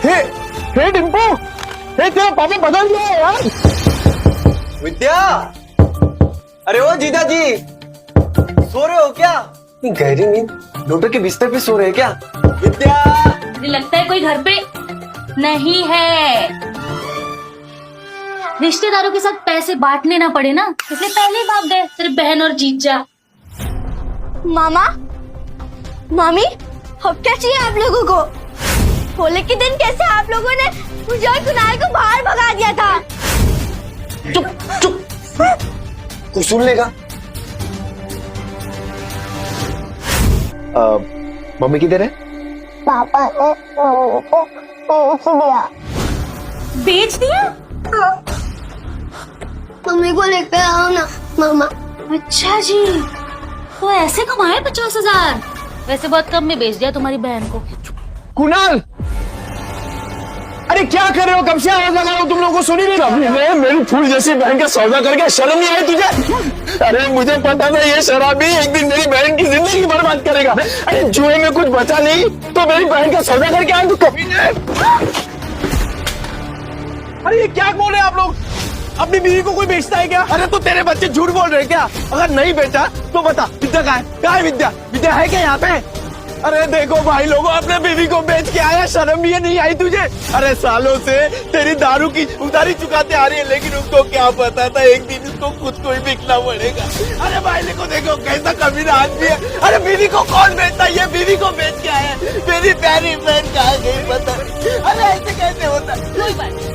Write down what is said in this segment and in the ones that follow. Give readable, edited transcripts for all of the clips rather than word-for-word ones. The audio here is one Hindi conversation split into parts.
हे हे डिम्पू, हे तेरा पापा बदल गया है यार। विद्या, अरे ओ जीजा जी, सो रहे हो क्या? गहरी नींद, डॉक्टर के बिस्तर पे सो रहे हैं क्या? विद्या, मुझे लगता है कोई घर पे नहीं है। रिश्तेदारों के साथ पैसे बांटने ना पड़े ना, इसलिए पहले ही भाग गए तेरे बहन और जीजा। मामा, मामी, अब क्या चाहिए आप लोगों को? होली के दिन कैसे आप लोगों ने मुझे और कुणाल को बाहर भगा दिया था? चुप चुप, कुछ सुन लेगा। मम्मी किधर है? पापा ने मम्मी को बेच दिया। बेच दिया? मम्मी को लेकर आओ ना मामा। अच्छा जी, तो ऐसे कमाए 50,000? वैसे बहुत कम में बेच दिया तुम्हारी बहन को। कुणाल, अरे क्या कर रहे हो? कब से आवाज लगा रहा हूं, तुम लोगों को सुनी नहीं? अभी मेरी फूल जैसी बहन का सौदा करके शर्म नहीं आई तुझे? अरे मुझे पता था ये शराबी एक दिन मेरी बहन की जिंदगी बर्बाद करेगा। अरे जुए में कुछ बचा नहीं तो मेरी बहन का सौदा करके आए तू कभी नहीं। अरे ये क्या बोल रहे हैं आप लोग? अपनी बीवी को कोई बेचता है क्या? अरे तो तेरे बच्चे झूठ बोल रहे हैं क्या? अगर नहीं बेचा तो बता, विद्या कहाँ है? कहाँ है विद्या? विद्या है क्या यहाँ पे? अरे देखो भाई लोगों, अपने बीवी को बेच के आया, शर्म ये नहीं आई तुझे? अरे सालों से तेरी दारू की उधारी चुकाते आ रही है, लेकिन उसको क्या पता था एक दिन उसको खुद को ही बिकना पड़ेगा। अरे भाई को देखो कैसा कमीना आदमी है। अरे बीवी को कौन बेचता है? ये बीवी को बेच के आया, मेरी प्यारी बहन कहाँ गई पता नहीं। अरे ऐसे कैसे होता है?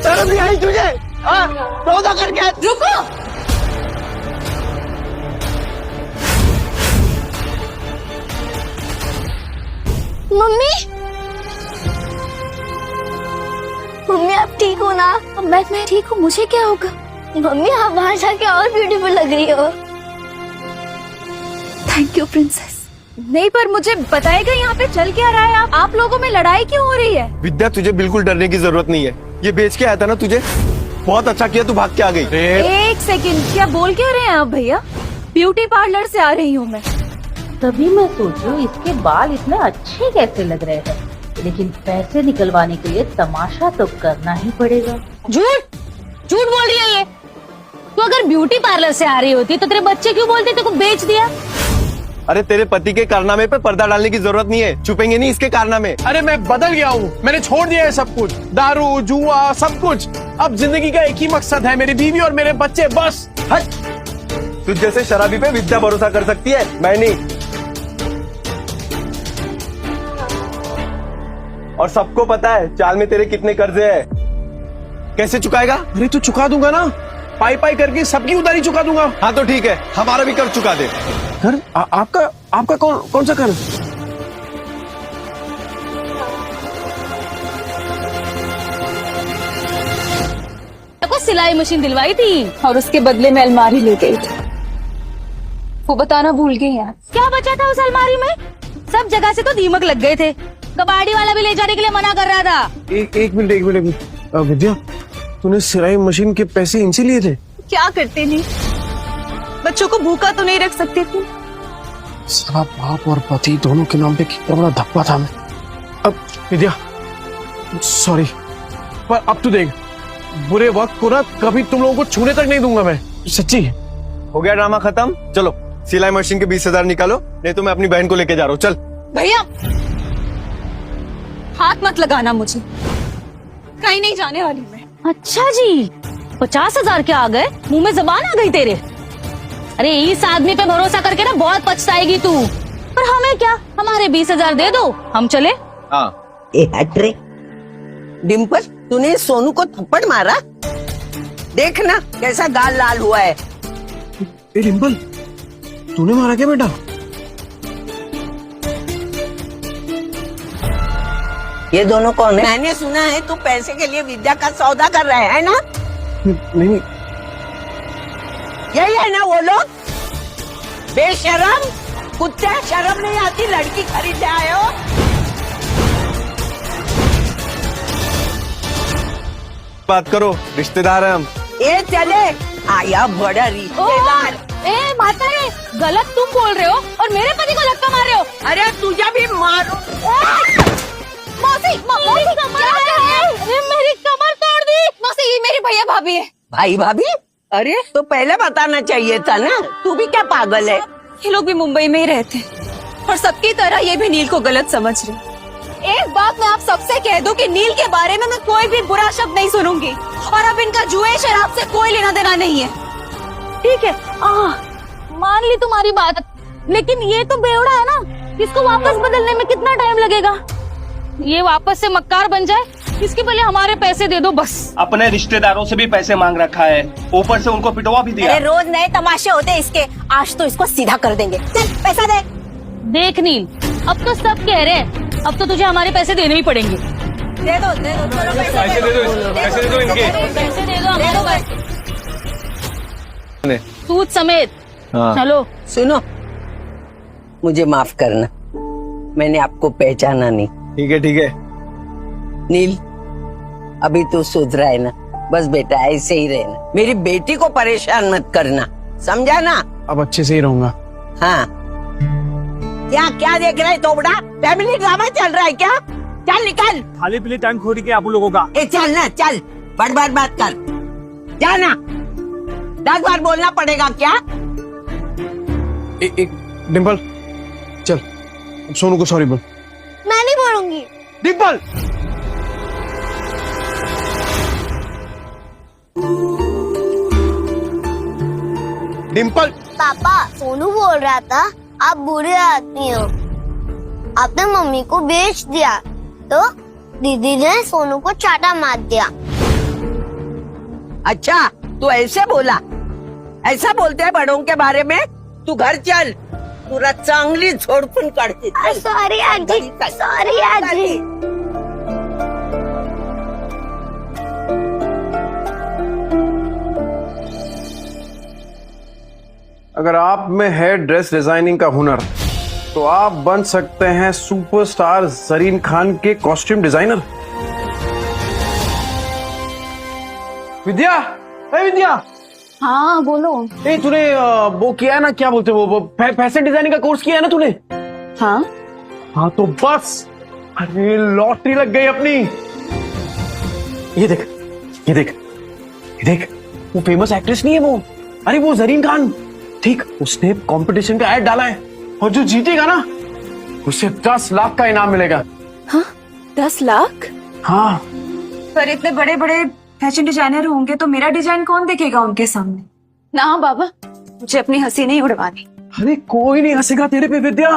शर्म नहीं आई तुझे? सौदा करके रुको, मम्मी, मम्मी आप ठीक हो ना? मैं ठीक हूँ, मुझे क्या होगा? मम्मी आप बाहर जाके और ब्यूटीफुल लग रही हो। Thank you princess. नहीं, पर मुझे बताएगा यहाँ पे चल क्या रहा है? आप लोगों में लड़ाई क्यों हो रही है? विद्या, तुझे बिल्कुल डरने की जरूरत नहीं है। ये बेच के आया था ना तुझे, बहुत अच्छा किया तू भाग के आ गई। एक सेकंड, क्या बोल क्या रहे हैं आप भैया? ब्यूटी पार्लर से आ रही हूँ मैं। तभी मैं सोचूं इसके बाल इतने अच्छे कैसे लग रहे हैं, लेकिन पैसे निकलवाने के लिए तमाशा तो करना ही पड़ेगा। झूठ झूठ बोल रही है ये। तो अगर ब्यूटी पार्लर से आ रही होती तो तेरे बच्चे क्यों बोलते तेरे को बेच दिया? अरे तेरे पति के कारनामे पे पर्दा डालने की जरूरत नहीं है, छुपेंगे नहीं इसके कारनामे। अरे मैं बदल गया हूँ, मैंने छोड़ दिया है सब कुछ, दारू जुआ सब कुछ। अब जिंदगी का एक ही मकसद है, मेरी बीवी और मेरे बच्चे, बस। हट, तुझ जैसे शराबी पे विद्या भरोसा कर सकती है, मैं नहीं। और सबको पता है चाल में तेरे कितने कर्जे हैं। कैसे चुकाएगा? अरे तो चुका दूंगा ना, पाई पाई करके सबकी उधारी चुका दूंगा। हाँ तो ठीक है, हमारा भी कर्ज चुका दे। घर आपका कौन सा घर? को सिलाई मशीन दिलवाई थी और उसके बदले में अलमारी ले गई थी। वो बताना भूल गई यार। क्या बचा था उस अलमारी में? सब जगह से तो दीमक लग गए थे। कबाड़ी वाला भी ले जाने के लिए मना कर रहा था। एक मिनट विद्या, तूने सिलाई मशीन के पैसे इनसे लिए थे? क्या करते नहीं, बच्चों को भूखा तो नहीं रख सकते थे। साला बाप और पति दोनों के नाम पे कितना बड़ा धब्बा था मैं। अब विद्या सॉरी, पर अब तू देख, बुरे वक्त को ना कभी तुम लोगों को छूने तक नहीं दूंगा मैं, सच्ची। हो गया ड्रामा खत्म, चलो सिलाई मशीन के 20,000 निकालो, नहीं तो मैं अपनी बहन को लेके जा रहा हूँ। चल भैया हाथ मत लगाना मुझे, कहीं नहीं जाने वाली मैं। अच्छा जी, 50,000 क्या आ गए? मुंह में जबान आ गई तेरे? अरे इस आदमी पे भरोसा करके ना बहुत पछताएगी तू। पर हमें क्या, हमारे 20,000 दे दो, हम चले। हाँ। डिम्पल, तूने सोनू को थप्पड़ मारा? देखना कैसा गाल लाल हुआ है। ए डिम्पल, तूने मारा क्या बेटा? ये दोनों कौन है? मैंने सुना है तू पैसे के लिए विद्या का सौदा कर रहा है ना? नहीं, यही है ना वो लोग? बेशरम कुत्ते, शर्म नहीं आती? लड़की खरीदने आए हो? बात करो, रिश्तेदार हैं हम। ये चले आया बड़ा रिश्तेदार। ए माता रे, गलत तुम बोल रहे हो और मेरे पति को धक्का मार रहे हो। अरे तुझे भी मारो। भैया भाभी है। भाई भाभी? अरे तो पहले बताना चाहिए था ना, तू भी क्या पागल है? ये लोग भी मुंबई में ही रहते हैं और सबकी तरह ये भी नील को गलत समझ रहे। एक बात मैं आप सबसे कह दूं कि नील के बारे में मैं कोई भी बुरा शब्द नहीं सुनूंगी और अब इनका जुए शराब से कोई लेना देना नहीं है। ठीक है, मान ली तुम्हारी बात, लेकिन ये तो बेवड़ा है ना, इसको वापस बदलने में कितना टाइम लगेगा? ये वापस से मक्कार बन जाए, इसके पहले हमारे पैसे दे दो बस। अपने रिश्तेदारों से भी पैसे मांग रखा है, ऊपर से उनको पिटवा भी दिया। अरे रोज नए तमाशे होते हैं इसके, आज तो इसको सीधा कर देंगे। चल पैसा दे। देख नील, अब तो सब कह रहे हैं, अब तो तुझे हमारे पैसे देने ही पड़ेंगे। दे दो चलो पैसे दे दो, पैसे दे दो इनके। पैसे दे दो हमें बस, सूद समेत। चलो। सुनो, मुझे माफ करना, मैंने आपको पहचाना नहीं। ठीक है। नील, अभी तो सुधरा है ना, बस बेटा ऐसे ही रहना, मेरी बेटी को परेशान मत करना, समझा ना? अब अच्छे से ही रहूंगा। हाँ। क्या देख रहा है तोबड़ा? फैमिली ड्रामा चल रहा है क्या? चल निकल। खाली पीली टाइम खोरी के आप लोगों का। ए चल ना, चल, बड़ बात कर, जाना। 10 बार बोलना पड़ेगा क्या? एक डिम्पल, चल अब सोनू को सॉरी बोल। मैं नहीं बोलूंगी। डिम्पल, डिम्पल। पापा, सोनू बोल रहा था आप बुरे आदमी हो, आपने मम्मी को बेच दिया तो दीदी ने सोनू को चाटा मार दिया। अच्छा, तू ऐसे बोला? ऐसा बोलते हैं बड़ों के बारे में? तू घर चल, पूरा चांगली झोड़पून काढते। सॉरी आजी, सॉरी आजी। अगर आप में है ड्रेस डिजाइनिंग का हुनर, तो आप बन सकते हैं सुपरस्टार जरीन खान के कॉस्ट्यूम डिजाइनर। विद्या, ए विद्या। हाँ बोलो। ए तूने वो किया है ना, क्या बोलते हैं वो फैशन डिजाइनिंग का कोर्स किया है ना तूने? हाँ तो बस, अरे लॉटरी लग गई अपनी। ये देख, ये देख, ये देख, वो फेमस एक्ट्रेस नहीं है वो, अरे वो जरीन खान, ठीक, उसने कंपटीशन का ऐड डाला है और जो जीतेगा ना उसे 10 लाख का इनाम मिलेगा। हाँ 10 लाख? हाँ। पर इतने बड़े बड़े फैशन डिजाइनर होंगे तो मेरा डिजाइन कौन देखेगा उनके सामने? ना बाबा, मुझे अपनी हंसी नहीं उड़वानी। अरे कोई नहीं हंसेगा तेरे पे विद्या,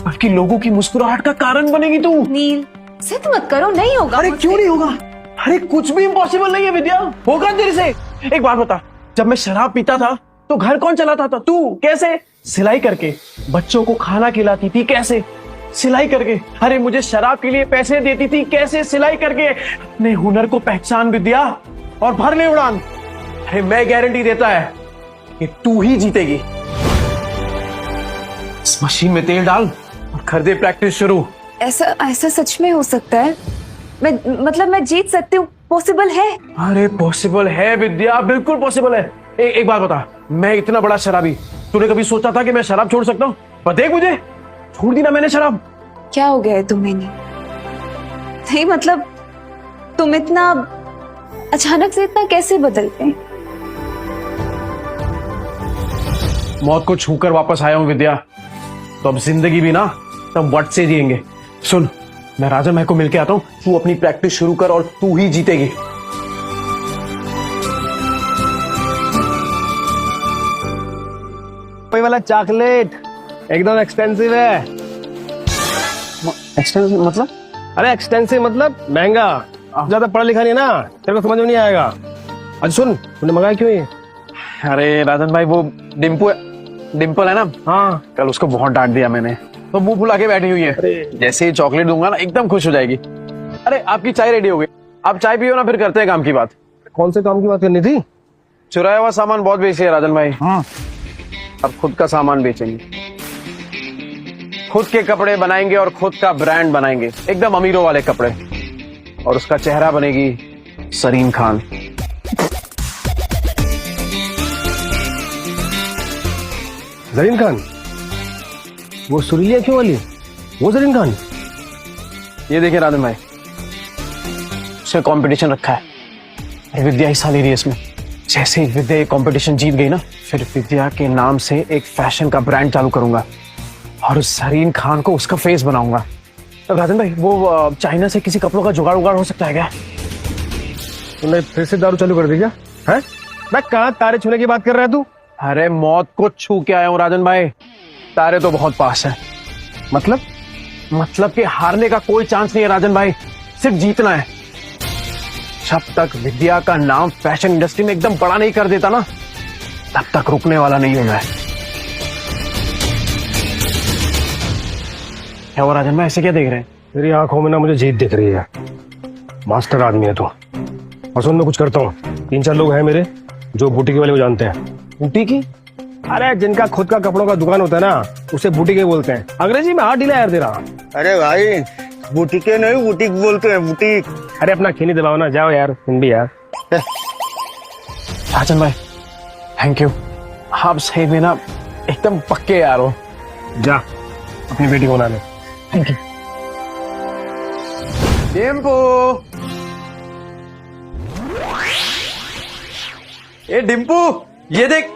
बल्कि लोगों की मुस्कुराहट का कारण बनेगी तू। नील, जिद मत करो, नहीं होगा। अरे क्यों नहीं होगा? अरे कुछ भी इम्पॉसिबल नहीं है विद्या, होगा तेरे से। एक बात बता, जब मैं शराब पीता था तो घर कौन चलाता था? तू। कैसे? सिलाई करके। बच्चों को खाना खिलाती थी, कैसे? सिलाई करके। अरे मुझे शराब के लिए पैसे देती थी, कैसे? सिलाई करके। अपने हुनर को पहचान विद्या और भर ले उड़ान। अरे मैं गारंटी देता है कि तू ही जीतेगी। इस मशीन में तेल डाल और कर दे प्रैक्टिस शुरू। ऐसा सच में हो सकता है? मैं जीत सकती हूँ? पॉसिबल है? अरे पॉसिबल है विद्या, बिल्कुल पॉसिबल है। एक बात बता, मैं इतना बड़ा शराबी, तूने कभी सोचा था कि मैं शराब छोड़ सकता हूँ? पर देख मुझे, छोड़ दी ना मैंने शराब। क्या हो गया है तुम्हें? नहीं मतलब तुम इतना अचानक से इतना कैसे बदलते हैं? मौत को छूकर वापस आया हूँ विद्या, तो अब जिंदगी भी ना तब वट से जिएंगे। सुन, मैं राजन भाई को मिलके आता हूँ, तू अपनी प्रैक्टिस शुरू कर और तू ही जीतेगी। कोई वाला चॉकलेट एकदम एक्सपेंसिव है। एक्सपेंसिव मतलब? अरे एक्सपेंसिव मतलब महंगा। ज्यादा पढ़ा लिखा नहीं ना, तेरे को समझ में नहीं आएगा। अच्छा सुन, तूने मंगाया क्यों ये? अरे राजन भाई, वो डिम्पल है ना, हाँ, कल उसको बहुत डांट दिया मैंने, तो मुंह फुला के बैठी हुई है। जैसे ही चॉकलेट दूंगा ना, एकदम खुश हो जाएगी। अरे आपकी चाय रेडी हो गई, आप चाय पियो ना, फिर करते हैं काम की बात। कौन से काम की बात करनी थी? चुराया हुआ सामान बहुत बेची है राजन भाई। हाँ, अब खुद का सामान बेचेंगे, खुद के कपड़े बनाएंगे और खुद का ब्रांड बनाएंगे, एकदम अमीरों वाले कपड़े, और उसका चेहरा बनेगी जरीन खान। जरीन खान? वो सुरीली आंखों वाली, वो जरीन खान? ये देखिए राजन भाई, उसने कंपटीशन रखा है, विद्या हिस्सा ले रही है इसमें। जैसे ही विद्या ये कंपटीशन जीत गई ना, फिर विद्या के नाम से एक फैशन का ब्रांड चालू करूंगा और उस सरीन खान को उसका फेस बनाऊंगा। तो राजन भाई, वो चाइना से किसी कपड़ों का जुगाड़ उगाड़ हो सकता है क्या? तूने फिर से दारू चालू कर दी क्या? है मैं कहाँ तारे छूने की बात कर रहा है तू? अरे मौत को छू के आया हूँ राजन भाई। तारे तो बहुत पास है। मतलब कि हारने का कोई चांस नहीं है राजन भाई, सिर्फ जीतना है। जब तक विद्या का नाम फैशन इंडस्ट्री में एकदम बड़ा नहीं कर देता ना, तब तक रुकने वाला नहीं हूं मैं। क्या हुआ राजन भाई, ऐसे क्या देख रहे हैं? तेरी आंखों में ना मुझे जीत दिख रही है। मास्टर आदमी है तू। और सुन, मैं कुछ करता हूँ। 3-4 लोग हैं मेरे जो बुटीक वाले को जानते हैं। बुटीक? अरे जिनका खुद का कपड़ों का दुकान होता है ना, उसे बुटीक बोलते हैं। अंग्रेजी में हाथ ढीला यार तेरा। अरे भाई, बुटीके नहीं बुटीक बोलते हैं, बुटीक। अरे अपना खीनी दबाओ ना, जाओ यार तुम भी यार। राजन भाई थैंक यू, आप सही में ना एकदम पक्के यार हो। जा अपनी बेटी को बना ले। Thank you. डिम्पू, ए डिम्पू, ये देख